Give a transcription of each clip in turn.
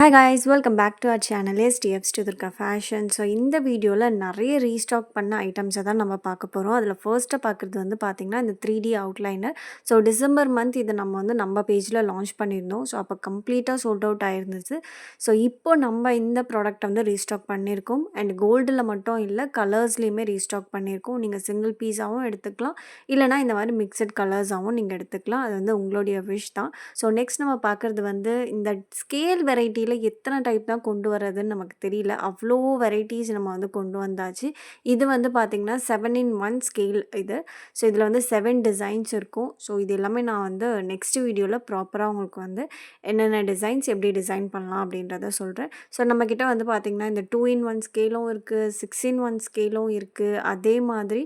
Hi guys, welcome back to our channel sridurgafashion. So இந்த வீடியோவில் நிறைய ரீஸ்டாக் பண்ண ஐட்டம்ஸை தான் நம்ம பார்க்க போகிறோம். அதில் ஃபர்ஸ்ட்டாக பார்க்குறது வந்து பார்த்திங்கன்னா இந்த 3D outliner. So December month இதை நம்ம பேஜில் லான்ச் பண்ணியிருந்தோம். ஸோ அப்போ கம்ப்ளீட்டாக சோல்ட் அவுட் ஆயிருந்துச்சு. ஸோ இப்போ நம்ம இந்த ப்ராடக்ட் வந்து ரீஸ்டாக் பண்ணியிருக்கோம். அண்ட் கோல்டில் மட்டும் இல்லை, கலர்ஸ்லேயுமே ரீஸ்டாக் பண்ணியிருக்கோம். நீங்கள் சிங்கிள் பீஸாகவும் எடுத்துக்கலாம், இல்லைனா இந்த மாதிரி மிக்சட் கலர்ஸாகவும் நீங்கள் எடுத்துக்கலாம். அது வந்து உங்களுடைய விஷ் தான். ஸோ நெக்ஸ்ட் நம்ம பார்க்குறது வந்து இந்த ஸ்கேல் வெரைட்டியில் எத்தனை டைப் தான் கொண்டு வரதுன்னு நமக்கு தெரியல. அவ்வளோ வெரைட்டிஸ் நம்ம வந்து கொண்டு வந்தாச்சு. இது வந்து பார்த்திங்கன்னா 7-in-1 ஸ்கேல் இது. ஸோ இதில் வந்து 7 டிசைன்ஸ் இருக்கும். ஸோ இது எல்லாமே நான் வந்து நெக்ஸ்ட் வீடியோவில் ப்ராப்பராக உங்களுக்கு வந்து என்னென்ன டிசைன்ஸ் எப்படி டிசைன் பண்ணலாம் அப்படின்றத சொல்கிறேன். ஸோ நம்மக்கிட்ட வந்து பார்த்திங்கன்னா இந்த 2-in-1 ஸ்கேலும் இருக்குது, 6-in-1 ஸ்கேலும் இருக்குது, அதே மாதிரி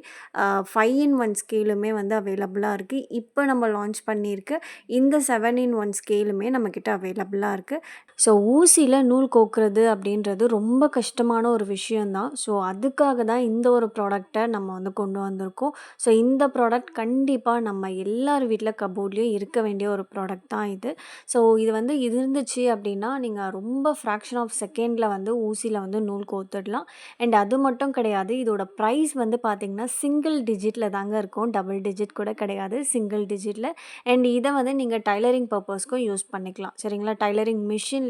5-in-1 ஸ்கேலுமே வந்து அவைலபிளாக இருக்குது. இப்போ நம்ம லான்ச் பண்ணியிருக்க இந்த 7-in-1 ஸ்கேலுமே நம்மக்கிட்ட அவைலபிளாக இருக்குது. ஸோ ஊசியில் நூல் கோக்குறது அப்படின்றது ரொம்ப கஷ்டமான ஒரு விஷயந்தான். ஸோ அதுக்காக தான் இந்த ஒரு ப்ராடக்டை நம்ம வந்து கொண்டு வந்திருக்கோம். ஸோ இந்த ப்ராடக்ட் கண்டிப்பாக நம்ம எல்லார் வீட்டில் கபோர்ட்லேயும் இருக்க வேண்டிய ஒரு ப்ராடக்ட் தான் இது. ஸோ இது வந்து இருந்துச்சு அப்படின்னா நீங்கள் ரொம்ப ஃப்ராக்ஷன் ஆஃப் செகண்டில் வந்து ஊசியில் வந்து நூல் கோத்துடலாம். அண்ட் அது மட்டும் கிடையாது, இதோட ப்ரைஸ் வந்து பார்த்திங்கன்னா சிங்கிள் டிஜிட்டில் தாங்க இருக்கும். டபுள் டிஜிட் கூட கிடையாது, சிங்கிள் டிஜிட்டில். அண்ட் இதை வந்து நீங்கள் டைலரிங் பர்பஸ்க்கும் யூஸ் பண்ணிக்கலாம். சரிங்களா? டைலரிங் மிஷினில்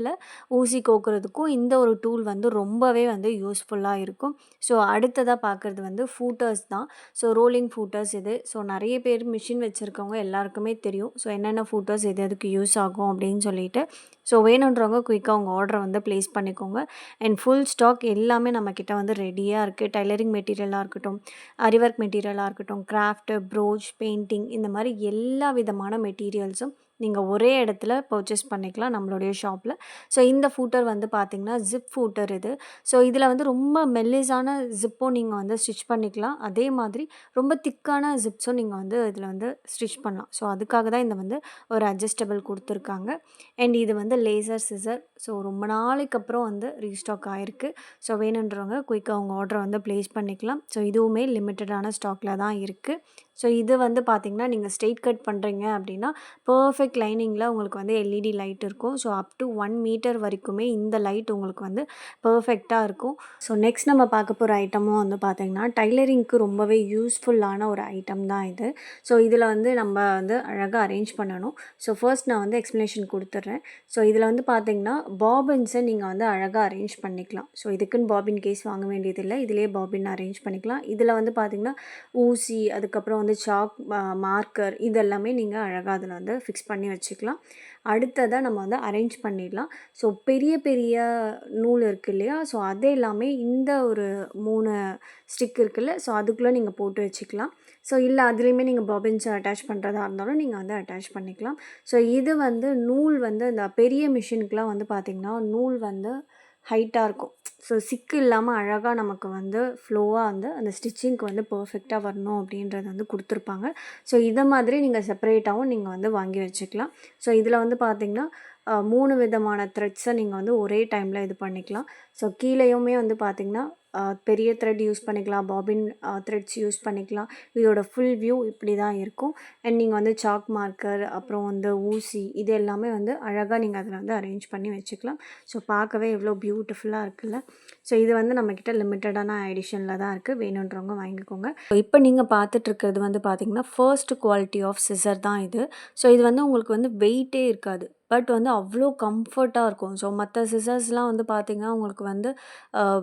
ஊசி கோக்குறதுக்கும் இந்த ஒரு டூல் வந்து ரொம்பவே வந்து யூஸ்ஃபுல்லாக இருக்கும். ஸோ அடுத்ததாக பார்க்குறது வந்து ஃபூட்டர்ஸ் தான். ஸோ ரோலிங் ஃபூட்டர்ஸ் இது. ஸோ நிறைய பேர் மிஷின் வச்சுருக்கவங்க எல்லாருக்குமே தெரியும். ஸோ என்னென்ன ஃபூட்டர்ஸ் எது எதுக்கு யூஸ் ஆகும் அப்படின்னு சொல்லிட்டு. ஸோ வேணுன்றவங்க குயிக்காக உங்கள் ஆர்டரை வந்து ப்ளேஸ் பண்ணிக்கோங்க. அண்ட் ஃபுல் ஸ்டாக் எல்லாமே நம்மக்கிட்ட வந்து ரெடியாக இருக்குது. டைலரிங் மெட்டீரியலாக இருக்கட்டும், ஆரி ஒர்க் மெட்டீரியலாக இருக்கட்டும், கிராஃப்ட்டு, ப்ரோச், பெயிண்டிங், இந்த மாதிரி எல்லா விதமான மெட்டீரியல்ஸும் நீங்கள் ஒரே இடத்துல பர்ச்சேஸ் பண்ணிக்கலாம் நம்மளுடைய ஷாப்பில். ஸோ இந்த ஃபூட்டர் வந்து பார்த்திங்கன்னா ஜிப் ஃபூட்டர் இது. ஸோ இதில் வந்து ரொம்ப மெல்லிஸான ஜிப்பும் நீங்கள் வந்து ஸ்டிச் பண்ணிக்கலாம். அதே மாதிரி ரொம்ப திக்கான ஜிப்ஸும் நீங்கள் வந்து இதில் வந்து ஸ்டிச் பண்ணலாம். ஸோ அதுக்காக தான் இந்த வந்து ஒரு அட்ஜஸ்டபிள் கொடுத்துருக்காங்க. அண்ட் இது வந்து லேசர் சிசர். ஸோ ரொம்ப நாளைக்கு அப்புறம் வந்து ரீஸ்டாக் ஆகிருக்கு. ஸோ வேணுன்றவங்க குயிக்காக உங்கள் ஆர்டரை வந்து ப்ளேஸ் பண்ணிக்கலாம். ஸோ இதுவுமே லிமிட்டடான ஸ்டாக்கில் தான் இருக்குது. ஸோ இது வந்து பார்த்திங்கன்னா நீங்கள் ஸ்ட்ரெயிட் கட் பண்ணுறீங்க அப்படின்னா பர்ஃபெக்ட் லைனிங்கில் உங்களுக்கு வந்து எல்இடி லைட் இருக்கும். ஸோ அப் டு 1 மீட்டர் வரைக்குமே இந்த லைட் உங்களுக்கு வந்து பர்ஃபெக்டாக இருக்கும். ஸோ நெக்ஸ்ட் நம்ம பார்க்க போகிற ஐட்டமும் வந்து பார்த்திங்கன்னா டைலரிங்க்கு ரொம்பவே யூஸ்ஃபுல்லான ஒரு ஐட்டம் தான் இது. ஸோ இதில் வந்து நம்ம வந்து அழகாக அரேஞ்ச் பண்ணணும். ஸோ ஃபர்ஸ்ட் நான் வந்து எக்ஸ்ப்ளனேஷன் கொடுத்துட்றேன். ஸோ இதில் வந்து பார்த்திங்கன்னா பாபின்ஸை நீங்கள் வந்து அழகாக அரேஞ்ச் பண்ணிக்கலாம். ஸோ இதுக்குன்னு பாபின் கேஸ் வாங்க வேண்டியதில்லை, இதிலே பாபின் அரேஞ்ச் பண்ணிக்கலாம். இதில் வந்து பார்த்திங்கன்னா ஊசி, அதுக்கப்புறம் வந்து சாக், மார்க்கர், இதெல்லாமே நீங்கள் அழகாக அதில் வந்து ஃபிக்ஸ் பண்ணி வச்சுக்கலாம். அடுத்ததாக நம்ம வந்து அரேஞ்ச் பண்ணிடலாம். ஸோ பெரிய பெரிய நூல் இருக்குது இல்லையா, ஸோ அது எல்லாமே இந்த ஒரு 3 ஸ்டிக் இருக்குல்ல, ஸோ அதுக்குள்ளே நீங்கள் போட்டு வச்சுக்கலாம். ஸோ இல்லை அதுலேயுமே நீங்கள் பாபின்ஸை அட்டாச் பண்ணுறதா இருந்தாலும் நீங்கள் வந்து அட்டாச் பண்ணிக்கலாம். ஸோ இது வந்து நூல் வந்து இந்த பெரிய மிஷினுக்குலாம் வந்து பார்த்திங்கன்னா நூல் வந்து ஹைட்டாக இருக்கும். ஸோ சிக்கு இல்லாமல் அழகாக நமக்கு வந்து ஃப்ளோவாக வந்து அந்த ஸ்டிச்சிங்க்கு வந்து பர்ஃபெக்டாக வரணும் அப்படின்றது வந்து கொடுத்துருப்பாங்க. ஸோ இதை மாதிரி நீங்கள் செப்பரேட்டாகவும் நீங்கள் வந்து வாங்கி வச்சுக்கலாம். ஸோ இதில் வந்து பார்த்திங்கன்னா 3 விதமான த்ரெட்ஸை நீங்கள் வந்து ஒரே டைமில் இது பண்ணிக்கலாம். ஸோ கீழேயுமே வந்து பார்த்திங்கன்னா பெரிய த்ரெட் யூஸ் பண்ணிக்கலாம், பாபின் த்ரெட்ஸ் யூஸ் பண்ணிக்கலாம். இதோட ஃபுல் வியூ இப்படி தான் இருக்கும். அண்ட் நீங்கள் வந்து சாக் மார்க்கர், அப்புறம் வந்து ஊசி, இது எல்லாமே வந்து அழகாக நீங்கள் அதில் வந்து அரேஞ்ச் பண்ணி வச்சுக்கலாம். ஸோ பார்க்கவே எவ்வளோ பியூட்டிஃபுல்லாக இருக்குல்ல. ஸோ இது வந்து நம்மக்கிட்ட லிமிட்டடான எடிஷனில் தான் இருக்குது, வேணுன்றவங்க வாங்கிக்கோங்க. இப்போ நீங்கள் பார்த்துட்ருக்கிறது வந்து பார்த்திங்கன்னா ஃபர்ஸ்ட் குவாலிட்டி ஆஃப் சிசர் தான் இது. ஸோ இது வந்து உங்களுக்கு வந்து வெயிட்டே இருக்காது, பட் வந்து அவ்வளோ கம்ஃபர்ட்டாக இருக்கும். ஸோ மற்ற சிசர்ஸ்லாம் வந்து பார்த்திங்கன்னா உங்களுக்கு வந்து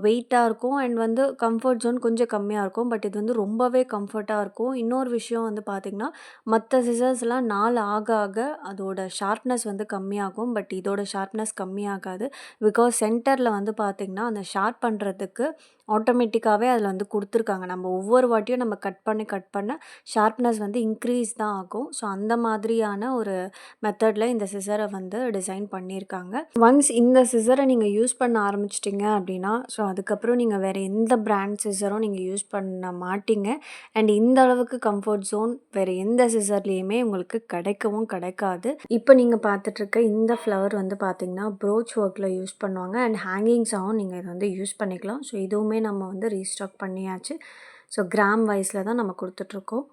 வெயிட்டாக இருக்கும் அண்ட் வந்து கம்ஃபர்ட் ஜோன் கொஞ்சம் கம்மியாக இருக்கும். பட் இது வந்து ரொம்பவே கம்ஃபர்ட்டாக இருக்கும். இன்னொரு விஷயம் வந்து பார்த்திங்கன்னா மற்ற சிசர்ஸ்லாம் நாள் ஆக ஆக அதோட ஷார்ப்னஸ் வந்து கம்மியாகும். பட் இதோட ஷார்ப்னஸ் கம்மியாகாது. பிகாஸ் சென்டரில் வந்து பார்த்திங்கன்னா அந்த ஷார்ப் பண்ணுறதுக்கு ஆட்டோமேட்டிக்காகவே அதில் வந்து கொடுத்துருக்காங்க. நம்ம ஒவ்வொரு வாட்டியும் நம்ம கட் பண்ண ஷார்ப்னஸ் வந்து இன்க்ரீஸ் தான் ஆகும். ஸோ அந்த மாதிரியான ஒரு மெத்தடில் இந்த சிசரை வந்து டிசைன் பண்ணியிருக்காங்க. ஒன்ஸ் இந்த சிசரை நீங்கள் யூஸ் பண்ண ஆரம்பிச்சிட்டிங்க அப்படின்னா ஸோ அதுக்கப்புறம் நீங்கள் வேறு எந்த பிராண்ட் சிசரும் நீங்கள் யூஸ் பண்ண மாட்டீங்க. அண்ட் இந்த அளவுக்கு கம்ஃபர்ட் ஜோன் வேறு எந்த சிசர்லேயுமே உங்களுக்கு கிடைக்கவும் கிடைக்காது. இப்போ நீங்கள் பார்த்துட்ருக்க இந்த ஃப்ளவர் வந்து பார்த்திங்கன்னா ப்ரோச் ஒர்க்கில் யூஸ் பண்ணுவாங்க. அண்ட் ஹேங்கிங்ஸாகவும் நீங்கள் இதை வந்து யூஸ் பண்ணிக்கலாம். ஸோ இதுவுமே நம்ம வந்து ரீஸ்டாக் பண்ணியாச்சு. ஸோ கிராம் வைஸில் தான் நம்ம கொடுத்துட்ருக்கோம்.